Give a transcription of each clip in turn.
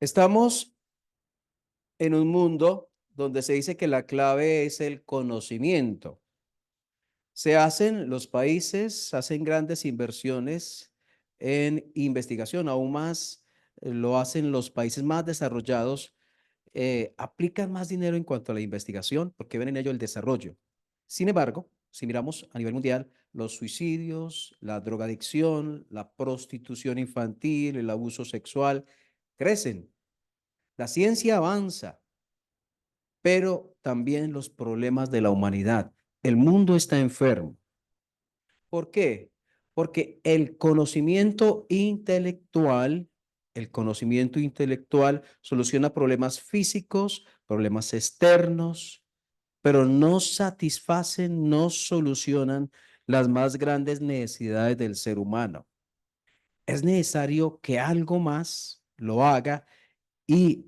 Estamos en un mundo donde se dice que la clave es el conocimiento. Los países hacen grandes inversiones en investigación, aún más lo hacen los países más desarrollados, aplican más dinero en cuanto a la investigación porque ven en ello el desarrollo. Sin embargo, si miramos a nivel mundial, los suicidios, la drogadicción, la prostitución infantil, el abuso sexual, crecen. La ciencia avanza, pero también los problemas de la humanidad. El mundo está enfermo. ¿Por qué? Porque el conocimiento intelectual soluciona problemas físicos, problemas externos, pero no satisfacen, no solucionan las más grandes necesidades del ser humano. Es necesario que algo más lo haga y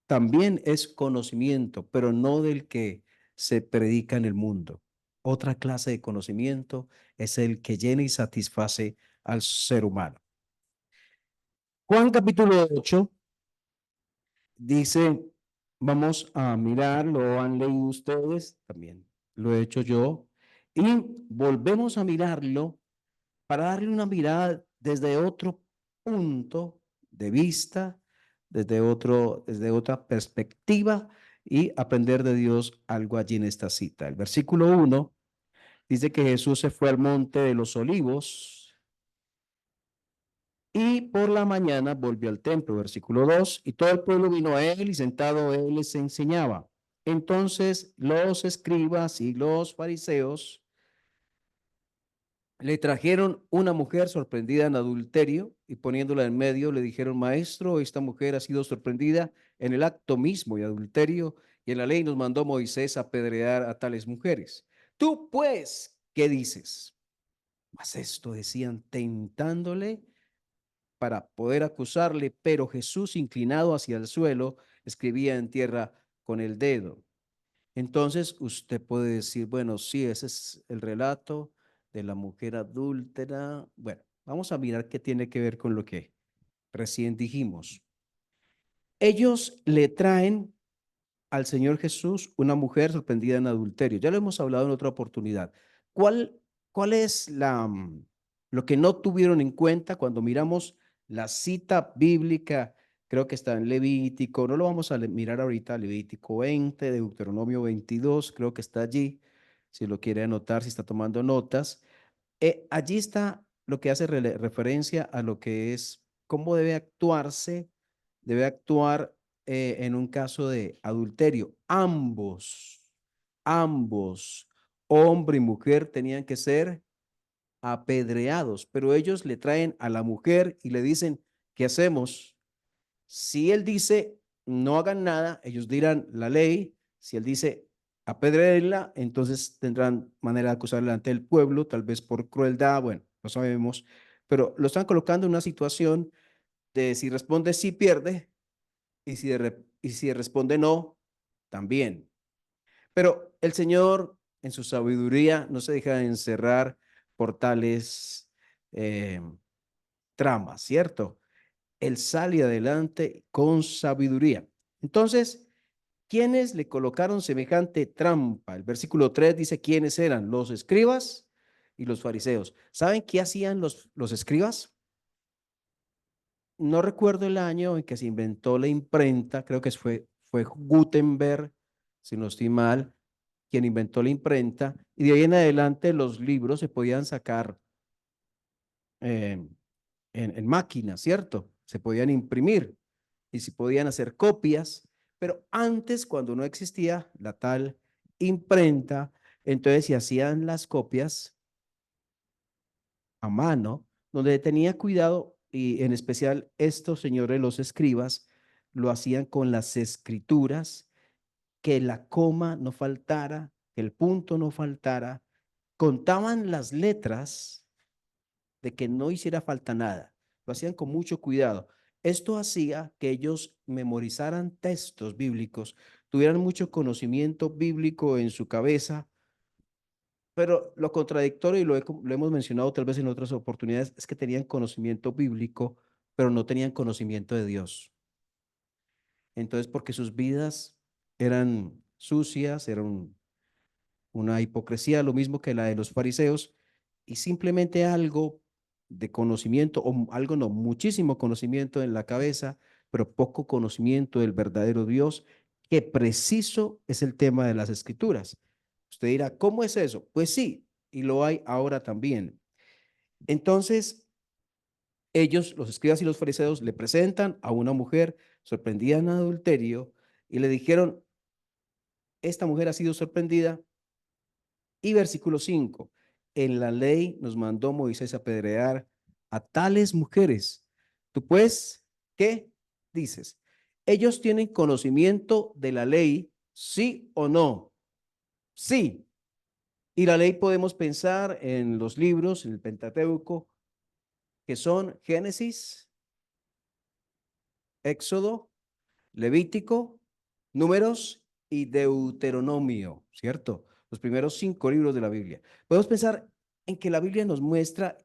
también es conocimiento, pero no del que se predica en el mundo. Otra clase de conocimiento es el que llena y satisface al ser humano. Juan capítulo 8 dice, vamos a mirar, lo han leído ustedes, también lo he hecho yo, y volvemos a mirarlo para darle una mirada desde otro punto de vista, desde otra perspectiva y aprender de Dios algo allí en esta cita. El versículo 1 dice que Jesús se fue al monte de los olivos y por la mañana volvió al templo. Versículo 2, y todo el pueblo vino a él y sentado él les enseñaba. Entonces los escribas y los fariseos le trajeron una mujer sorprendida en adulterio y poniéndola en medio le dijeron, maestro, esta mujer ha sido sorprendida en el acto mismo de adulterio y en la ley nos mandó Moisés apedrear a tales mujeres. Tú pues, ¿qué dices? Mas esto decían tentándole para poder acusarle, pero Jesús, inclinado hacia el suelo, escribía en tierra con el dedo. Entonces usted puede decir, bueno, sí, ese es el relato de la mujer adúltera. Bueno, vamos a mirar qué tiene que ver con lo que recién dijimos. Ellos le traen al Señor Jesús una mujer sorprendida en adulterio. Ya lo hemos hablado en otra oportunidad. ¿Cuál, cuál es lo que no tuvieron en cuenta cuando miramos la cita bíblica? Creo que está en Levítico, no lo vamos a mirar ahorita, Levítico 20, Deuteronomio 22, creo que está allí, si lo quiere anotar, si está tomando notas. Allí está lo que hace referencia a lo que es cómo debe actuar en un caso de adulterio. Ambos, hombre y mujer, tenían que ser apedreados, pero ellos le traen a la mujer y le dicen, ¿qué hacemos? Si él dice, no hagan nada, ellos dirán la ley. Si él dice, apedréenla, entonces tendrán manera de acusarla ante el pueblo, tal vez por crueldad, bueno, no sabemos, pero lo están colocando en una situación de si responde sí, pierde, y si responde no, también. Pero el Señor, en su sabiduría, no se deja encerrar por tales eh, tramas, ¿cierto? Él sale adelante con sabiduría. Entonces, ¿quiénes le colocaron semejante trampa? El versículo 3 dice quiénes eran los escribas y los fariseos. ¿Saben qué hacían los escribas? No recuerdo el año en que se inventó la imprenta, creo que fue Gutenberg, si no estoy mal, quien inventó la imprenta, y de ahí en adelante los libros se podían sacar eh, en máquina, ¿cierto? Se podían imprimir y se podían hacer copias, pero antes, cuando no existía la tal imprenta, entonces se hacían las copias a mano, donde tenía cuidado y en especial estos señores, los escribas, lo hacían con las escrituras, que la coma no faltara, que el punto no faltara, contaban las letras de que no hiciera falta nada. Lo hacían con mucho cuidado. Esto hacía que ellos memorizaran textos bíblicos, tuvieran mucho conocimiento bíblico en su cabeza, pero lo contradictorio, y lo hemos mencionado tal vez en otras oportunidades, es que tenían conocimiento bíblico, pero no tenían conocimiento de Dios. Entonces, porque sus vidas eran sucias, eran una hipocresía, lo mismo que la de los fariseos, y simplemente algo de conocimiento, o algo no, muchísimo conocimiento en la cabeza, pero poco conocimiento del verdadero Dios, que preciso es el tema de las escrituras. Usted dirá, ¿cómo es eso? Pues sí, y lo hay ahora también. Entonces, ellos, los escribas y los fariseos, le presentan a una mujer sorprendida en adulterio y le dijeron, esta mujer ha sido sorprendida. Y versículo 5, en la ley nos mandó Moisés apedrear a tales mujeres. Tú pues, ¿qué dices? ¿Ellos tienen conocimiento de la ley, sí o no? Sí. Y la ley podemos pensar en los libros, en el Pentateuco, que son Génesis, Éxodo, Levítico, Números y Deuteronomio, ¿cierto? Los primeros 5 libros de la Biblia. Podemos pensar en que la Biblia nos muestra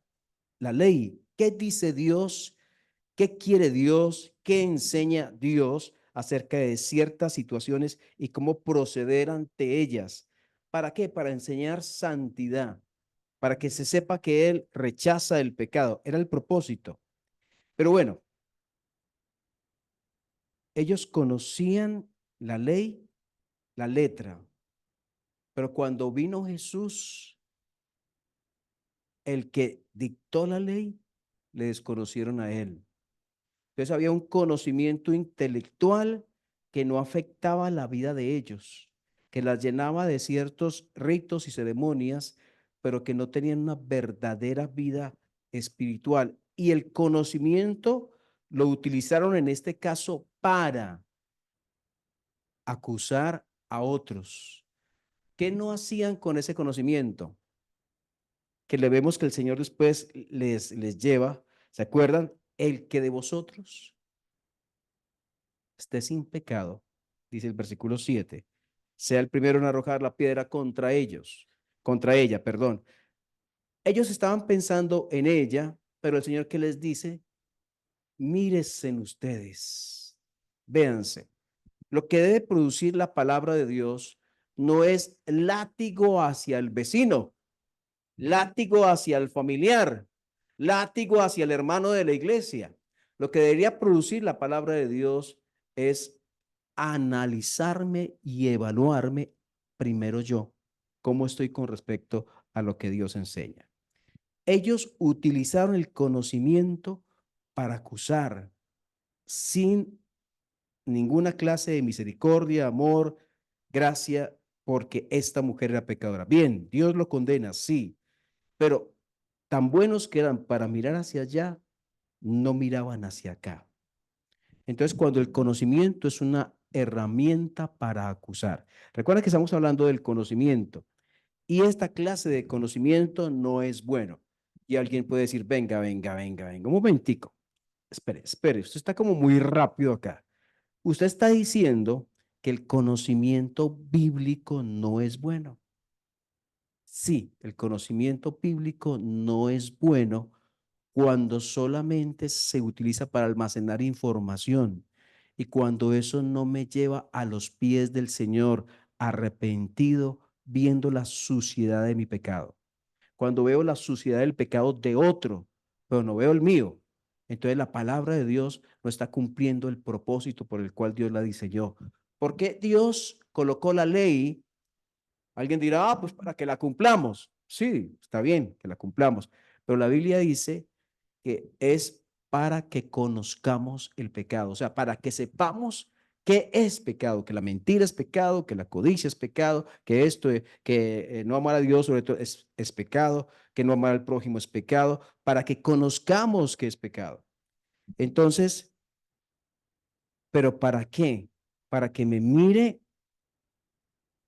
la ley. ¿Qué dice Dios? ¿Qué quiere Dios? ¿Qué enseña Dios acerca de ciertas situaciones y cómo proceder ante ellas? ¿Para qué? Para enseñar santidad, para que se sepa que Él rechaza el pecado. Era el propósito. Pero bueno, ellos conocían la ley, la letra, pero cuando vino Jesús, el que dictó la ley, le desconocieron a Él. Entonces había un conocimiento intelectual que no afectaba la vida de ellos, que las llenaba de ciertos ritos y ceremonias, pero que no tenían una verdadera vida espiritual. Y el conocimiento lo utilizaron en este caso para acusar a otros. ¿Qué no hacían con ese conocimiento? Que le vemos que el Señor después les lleva, ¿se acuerdan? El que de vosotros esté sin pecado, dice el versículo 7, sea el primero en arrojar la piedra contra ellos, contra ella, perdón. Ellos estaban pensando en ella, pero el Señor que les dice, mírense en ustedes, véanse. Lo que debe producir la palabra de Dios no es látigo hacia el vecino, látigo hacia el familiar, látigo hacia el hermano de la iglesia. Lo que debería producir la palabra de Dios es analizarme y evaluarme primero yo, cómo estoy con respecto a lo que Dios enseña. Ellos utilizaron el conocimiento para acusar sin ninguna clase de misericordia, amor, gracia, porque esta mujer era pecadora. Bien, Dios lo condena, sí, pero tan buenos que eran para mirar hacia allá, no miraban hacia acá. Entonces, cuando el conocimiento es una herramienta para acusar. Recuerda que estamos hablando del conocimiento y esta clase de conocimiento no es bueno. Y alguien puede decir, venga, venga, venga, venga, un momentico. Espere, espere, usted está como muy rápido acá. Usted está diciendo que el conocimiento bíblico no es bueno. Sí, el conocimiento bíblico no es bueno cuando solamente se utiliza para almacenar información y cuando eso no me lleva a los pies del Señor arrepentido, viendo la suciedad de mi pecado. Cuando veo la suciedad del pecado de otro, pero no veo el mío, entonces la palabra de Dios no está cumpliendo el propósito por el cual Dios la diseñó. ¿Por qué Dios colocó la ley? Alguien dirá, pues para que la cumplamos. Sí, está bien que la cumplamos, pero la Biblia dice que es para que conozcamos el pecado, o sea, para que sepamos qué es pecado, que la mentira es pecado, que la codicia es pecado, que esto, que no amar a Dios sobre todo es pecado, que no amar al prójimo es pecado, para que conozcamos que es pecado. Entonces, ¿pero para qué? Para que me mire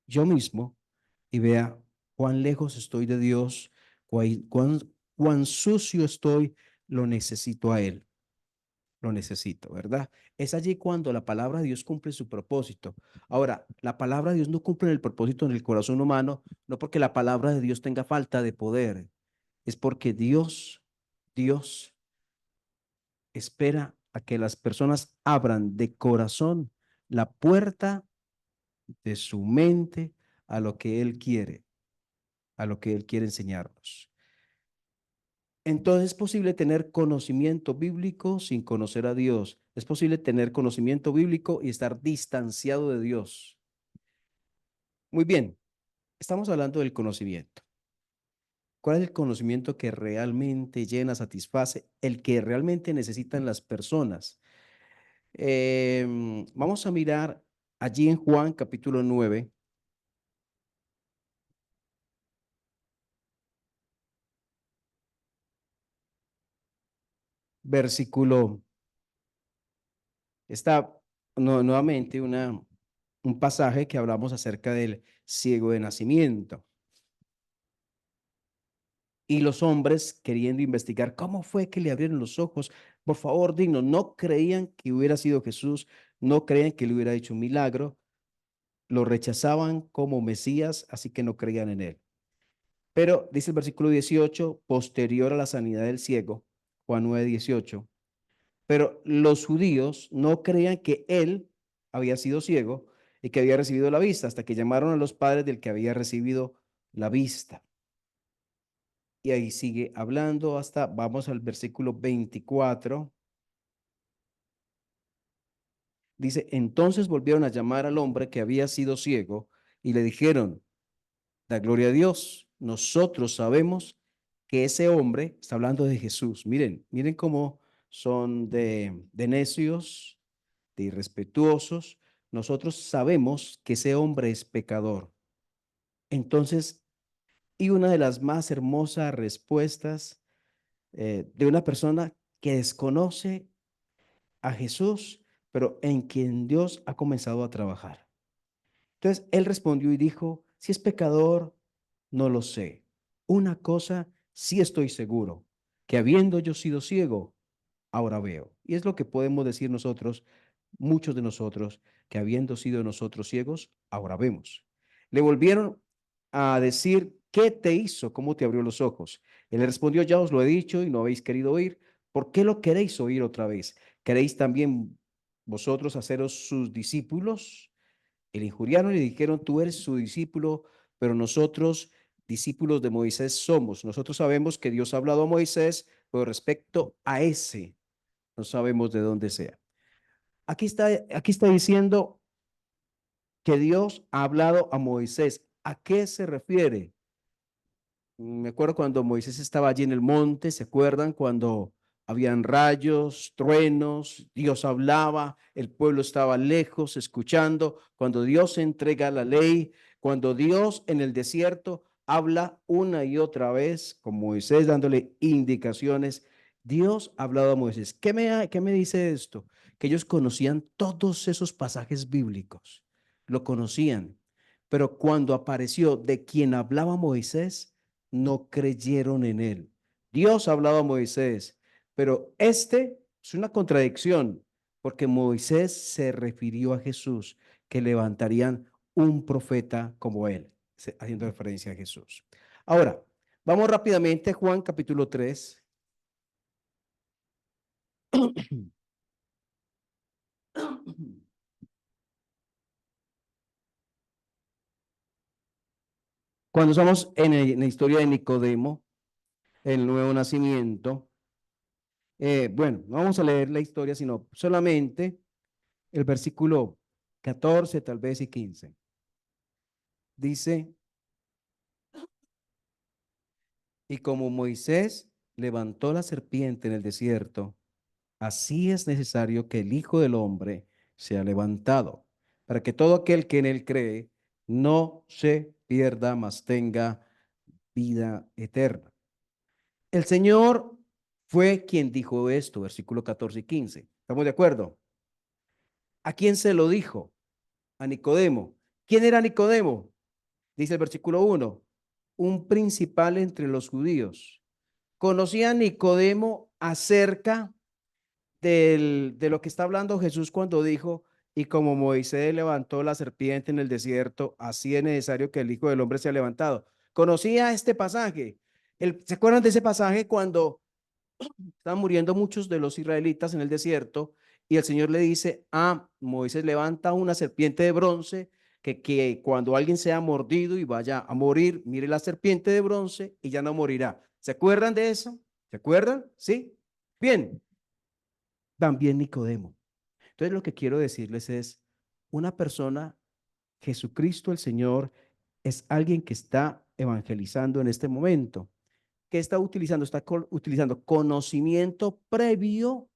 yo mismo y vea cuán lejos estoy de Dios, cuán sucio estoy, lo necesito a Él, lo necesito, ¿verdad? Es allí cuando la palabra de Dios cumple su propósito. Ahora, la palabra de Dios no cumple el propósito en el corazón humano, no porque la palabra de Dios tenga falta de poder, es porque Dios espera a que las personas abran de corazón la puerta de su mente a lo que Él quiere, a lo que Él quiere enseñarnos. Entonces es posible tener conocimiento bíblico sin conocer a Dios. Es posible tener conocimiento bíblico y estar distanciado de Dios. Muy bien, estamos hablando del conocimiento. ¿Cuál es el conocimiento que realmente llena, satisface, el que realmente necesitan las personas? Vamos a mirar allí en Juan capítulo 9, versículo. Está nuevamente un pasaje que hablamos acerca del ciego de nacimiento. Y los hombres queriendo investigar cómo fue que le abrieron los ojos. Por favor, dignos, no creían que hubiera sido Jesús, no creían que le hubiera hecho un milagro, lo rechazaban como Mesías, así que no creían en él. Pero dice el versículo 18, posterior a la sanidad del ciego, Juan 9:18. Pero los judíos no creían que él había sido ciego y que había recibido la vista, hasta que llamaron a los padres del que había recibido la vista. Y ahí sigue hablando hasta, vamos al versículo 24. Dice, entonces volvieron a llamar al hombre que había sido ciego y le dijeron, da gloria a Dios, nosotros sabemos que ese hombre, está hablando de Jesús, miren cómo son de necios, de irrespetuosos. Nosotros sabemos que ese hombre es pecador. Entonces, y una de las más hermosas respuestas de una persona que desconoce a Jesús, pero en quien Dios ha comenzado a trabajar. Entonces, él respondió y dijo, si es pecador, no lo sé. Una cosa sí estoy seguro, que habiendo yo sido ciego, ahora veo. Y es lo que podemos decir nosotros, muchos de nosotros, que habiendo sido nosotros ciegos, ahora vemos. Le volvieron a decir, ¿qué te hizo? ¿Cómo te abrió los ojos? Él le respondió, ya os lo he dicho y no habéis querido oír. ¿Por qué lo queréis oír otra vez? ¿Queréis también vosotros haceros sus discípulos? Y le injuriaron y le dijeron, tú eres su discípulo, pero nosotros discípulos de Moisés somos. Nosotros sabemos que Dios ha hablado a Moisés, pero respecto a ese, no sabemos de dónde sea. Aquí está diciendo que Dios ha hablado a Moisés. ¿A qué se refiere? Me acuerdo cuando Moisés estaba allí en el monte, ¿se acuerdan? Cuando habían rayos, truenos, Dios hablaba, el pueblo estaba lejos escuchando, cuando Dios entrega la ley, cuando Dios en el desierto habla una y otra vez con Moisés dándole indicaciones. Dios ha hablado a Moisés. Qué me dice esto? Que ellos conocían todos esos pasajes bíblicos, lo conocían, pero cuando apareció de quien hablaba Moisés, no creyeron en él. Dios ha hablado a Moisés, pero este es una contradicción, porque Moisés se refirió a Jesús, que levantarían un profeta como él, haciendo referencia a Jesús. Ahora, vamos rápidamente a Juan capítulo 3. Cuando estamos en la historia de Nicodemo, el nuevo nacimiento, bueno, no vamos a leer la historia, sino solamente el versículo 14 tal vez y 15. Dice, y como Moisés levantó la serpiente en el desierto, así es necesario que el Hijo del Hombre sea levantado, para que todo aquel que en él cree no se pierda, mas tenga vida eterna. El Señor fue quien dijo esto, versículo 14 y 15. ¿Estamos de acuerdo? ¿A quién se lo dijo? A Nicodemo. ¿Quién era Nicodemo? Dice el versículo 1, un principal entre los judíos. Conocía a Nicodemo acerca de lo que está hablando Jesús cuando dijo, y como Moisés levantó la serpiente en el desierto, así es necesario que el Hijo del Hombre sea levantado. Conocía este pasaje. ¿Se acuerdan de ese pasaje cuando estaban muriendo muchos de los israelitas en el desierto Y el Señor le dice a Moisés, levanta una serpiente de bronce que cuando alguien sea mordido y vaya a morir, mire la serpiente de bronce y ya no morirá. ¿Se acuerdan de eso? ¿Se acuerdan? ¿Sí? Bien, también Nicodemo. Entonces lo que quiero decirles es, una persona, Jesucristo el Señor, es alguien que está evangelizando en este momento. ¿Qué está utilizando? Está utilizando conocimiento previo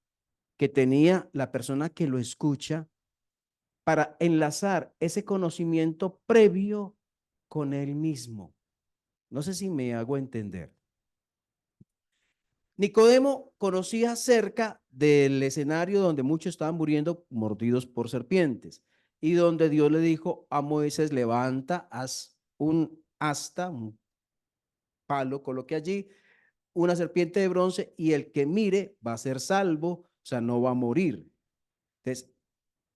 que tenía la persona que lo escucha para enlazar ese conocimiento previo con él mismo. No sé si me hago entender. Nicodemo conocía cerca del escenario donde muchos estaban muriendo mordidos por serpientes y donde Dios le dijo a Moisés, levanta, haz un asta, un palo, coloque allí una serpiente de bronce y el que mire va a ser salvo, o sea, no va a morir. Entonces,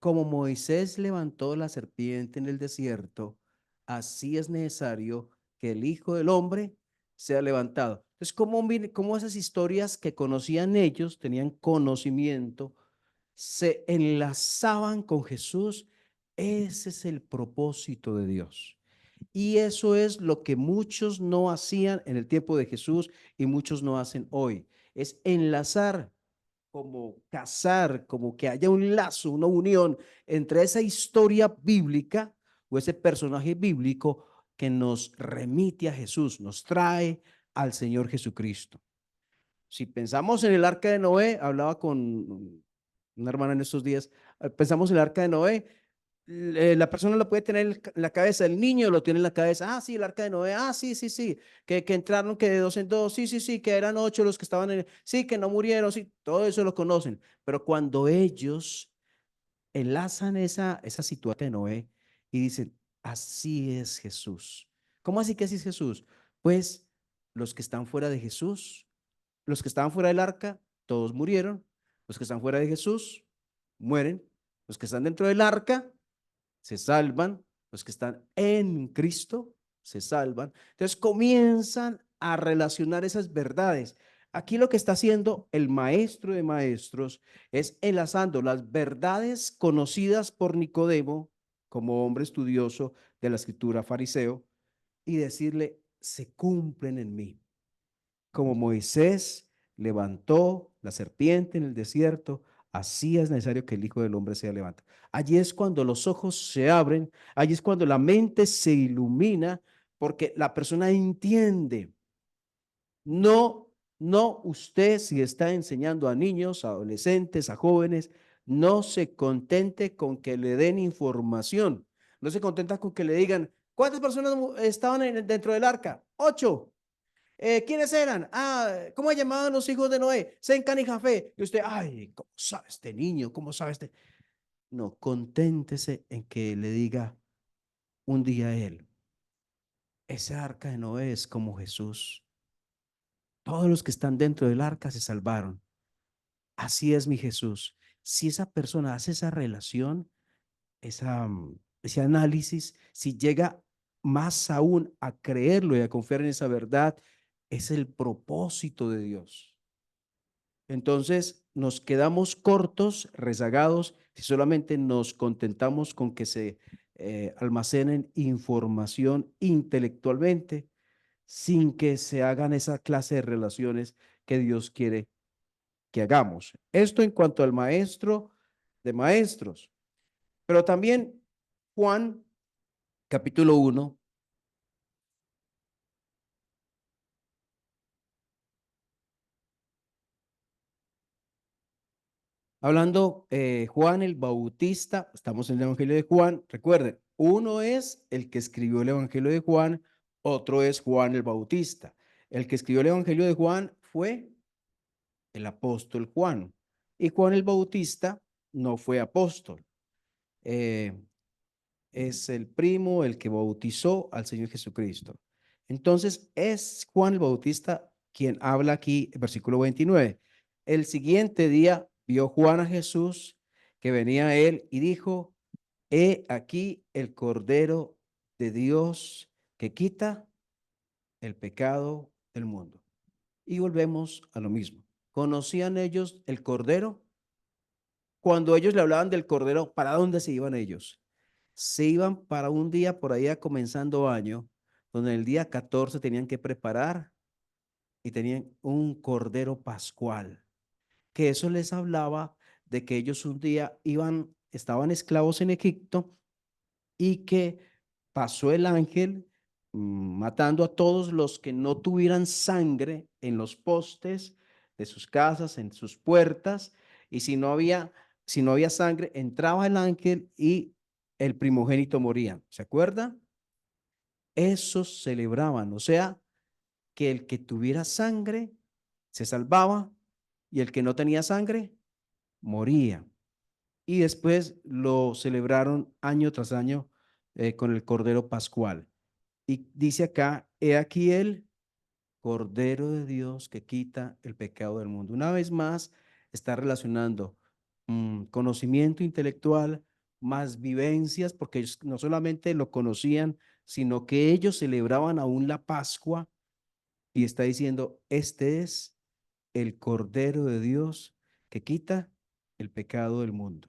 como Moisés levantó la serpiente en el desierto, así es necesario que el Hijo del Hombre sea levantado. Entonces, ¿cómo esas historias que conocían ellos, tenían conocimiento, se enlazaban con Jesús? Ese es el propósito de Dios. Y eso es lo que muchos no hacían en el tiempo de Jesús y muchos no hacen hoy. Es enlazar, como casar, como que haya un lazo, una unión entre esa historia bíblica o ese personaje bíblico que nos remite a Jesús, nos trae al Señor Jesucristo. Si pensamos en el arca de Noé, hablaba con una hermana en estos días, pensamos en el arca de Noé, la persona lo puede tener en la cabeza, el niño lo tiene en la cabeza, ah, sí, el arca de Noé, ah, sí, sí, sí, que entraron que de dos en dos, sí, sí, sí, que eran 8 los que estaban sí, que no murieron, sí, todo eso lo conocen, pero cuando ellos enlazan esa situación de Noé y dicen, así es Jesús. ¿Cómo así que así es Jesús? Pues los que están fuera de Jesús, los que estaban fuera del arca, todos murieron, los que están fuera de Jesús, mueren, los que están dentro del arca, se salvan, los que están en Cristo se salvan. Entonces comienzan a relacionar esas verdades. Aquí lo que está haciendo el maestro de maestros es enlazando las verdades conocidas por Nicodemo como hombre estudioso de la escritura fariseo y decirle, se cumplen en mí. Como Moisés levantó la serpiente en el desierto, así es necesario que el Hijo del Hombre sea levantado. Allí es cuando los ojos se abren, allí es cuando la mente se ilumina, porque la persona entiende. No, no, usted si está enseñando a niños, a adolescentes, a jóvenes, no se contente con que le den información. No se contenta con que le digan, ¿cuántas personas estaban dentro del arca? 8. ¿Quiénes eran? Ah, ¿cómo llamaban los hijos de Noé? Sencan y Jafé. Y usted, ay, ¿cómo sabe este niño? ¿Cómo sabe este? No, conténtese en que le diga un día a él, ese arca de Noé es como Jesús. Todos los que están dentro del arca se salvaron. Así es mi Jesús. Si esa persona hace esa relación, ese análisis, si llega más aún a creerlo y a confiar en esa verdad, es el propósito de Dios. Entonces nos quedamos cortos, rezagados, si solamente nos contentamos con que se almacenen información intelectualmente sin que se hagan esa clase de relaciones que Dios quiere que hagamos. Esto en cuanto al maestro de maestros, pero también Juan capítulo 1. Hablando Juan el Bautista, estamos en el Evangelio de Juan. Recuerden, uno es el que escribió el Evangelio de Juan, otro es Juan el Bautista. El que escribió el Evangelio de Juan fue el apóstol Juan y Juan el Bautista no fue apóstol. Eh, es el primo, el que bautizó al Señor Jesucristo. Entonces es Juan el Bautista quien habla aquí, versículo 29. El siguiente día vio Juan a Jesús que venía a él y dijo, he aquí el Cordero de Dios que quita el pecado del mundo. Y volvemos a lo mismo. ¿Conocían ellos el Cordero? cuando ellos le hablaban del Cordero, ¿para dónde se iban ellos? Se iban para un día por allá comenzando año, donde el día 14 tenían que preparar y tenían un Cordero Pascual, que eso les hablaba de que ellos un día estaban esclavos en Egipto y que pasó el ángel matando a todos los que no tuvieran sangre en los postes de sus casas, en sus puertas, y si no había sangre, entraba el ángel y el primogénito moría. ¿Se acuerdan? Esos celebraban, o sea, que el que tuviera sangre se salvaba y el que no tenía sangre moría. Y después lo celebraron año tras año con el Cordero Pascual. Y dice acá, he aquí el Cordero de Dios que quita el pecado del mundo. Una vez más, está relacionando conocimiento intelectual más vivencias, porque ellos no solamente lo conocían, sino que ellos celebraban aún la Pascua y está diciendo, este es el Cordero de Dios que quita el pecado del mundo.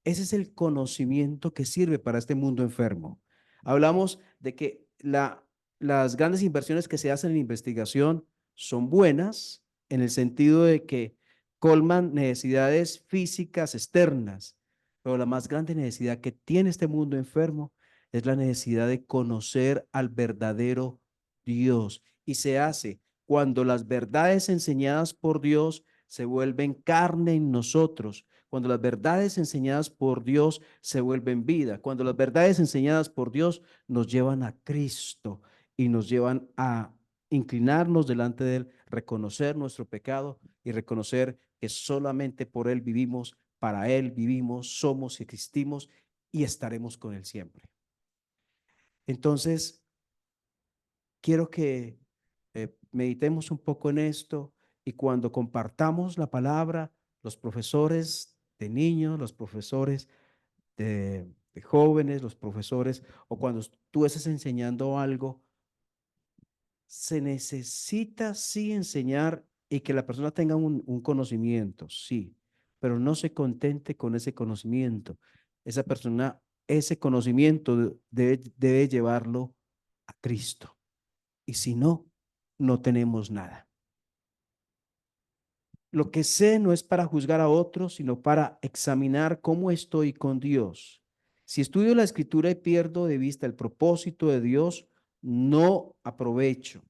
Ese es el conocimiento que sirve para este mundo enfermo. Hablamos de que las grandes inversiones que se hacen en investigación son buenas en el sentido de que colman necesidades físicas externas, pero la más grande necesidad que tiene este mundo enfermo es la necesidad de conocer al verdadero Dios. Y se hace cuando las verdades enseñadas por Dios se vuelven carne en nosotros, cuando las verdades enseñadas por Dios se vuelven vida, cuando las verdades enseñadas por Dios nos llevan a Cristo y nos llevan a inclinarnos delante de Él, reconocer nuestro pecado y reconocer que solamente por Él vivimos, para Él vivimos, somos, existimos y estaremos con Él siempre. Entonces, quiero que meditemos un poco en esto y cuando compartamos la palabra, los profesores de niños, los profesores de jóvenes, los profesores, o cuando tú estés enseñando algo, se necesita sí enseñar y que la persona tenga un conocimiento, sí, pero no se contente con ese conocimiento. Esa persona, ese conocimiento debe llevarlo a Cristo. Y si no, no tenemos nada. Lo que sé no es para juzgar a otros, sino para examinar cómo estoy con Dios. Si estudio la escritura y pierdo de vista el propósito de Dios, no aprovecha.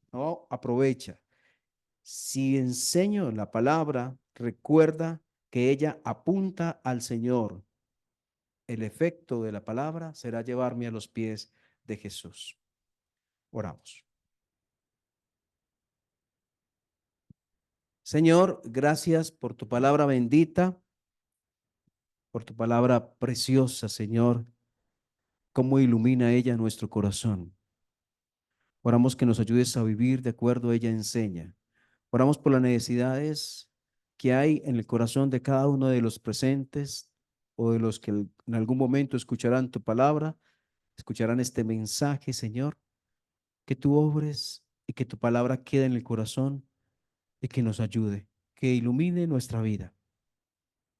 Si enseño la palabra, recuerda que ella apunta al Señor. El efecto de la palabra será llevarme a los pies de Jesús. Oramos. Señor, gracias por tu palabra bendita, por tu palabra preciosa, Señor, cómo ilumina ella nuestro corazón. Oramos que nos ayudes a vivir de acuerdo a ella enseña. Oramos por las necesidades que hay en el corazón de cada uno de los presentes o de los que en algún momento escucharán tu palabra, escucharán este mensaje, Señor, que tú obres y que tu palabra quede en el corazón y que nos ayude, que ilumine nuestra vida.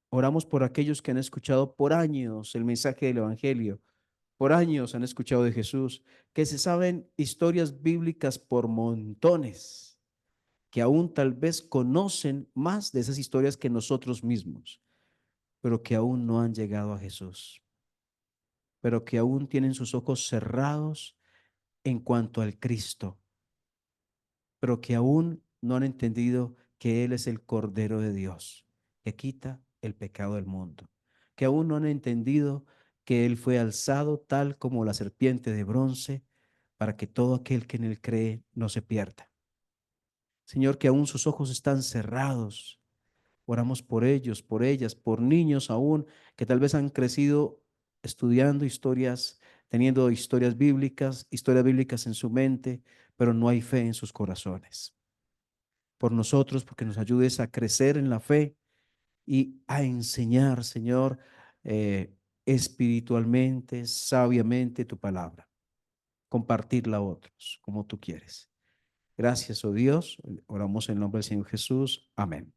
Oramos por aquellos que han escuchado por años el mensaje del Evangelio, por años han escuchado de Jesús, que se saben historias bíblicas por montones, que aún tal vez conocen más de esas historias que nosotros mismos, pero que aún no han llegado a Jesús, pero que aún tienen sus ojos cerrados en cuanto al Cristo, pero que aún no han entendido que Él es el Cordero de Dios, que quita el pecado del mundo, que aún no han entendido que Él fue alzado tal como la serpiente de bronce para que todo aquel que en Él cree no se pierda. Señor, que aún sus ojos están cerrados. Oramos por ellos, por ellas, por niños aún que tal vez han crecido estudiando historias, teniendo historias bíblicas en su mente, pero no hay fe en sus corazones. Por nosotros, porque nos ayudes a crecer en la fe y a enseñar, Señor, espiritualmente, sabiamente tu palabra, compartirla a otros como tú quieres. Gracias, oh Dios. Oramos en el nombre del Señor Jesús. Amén.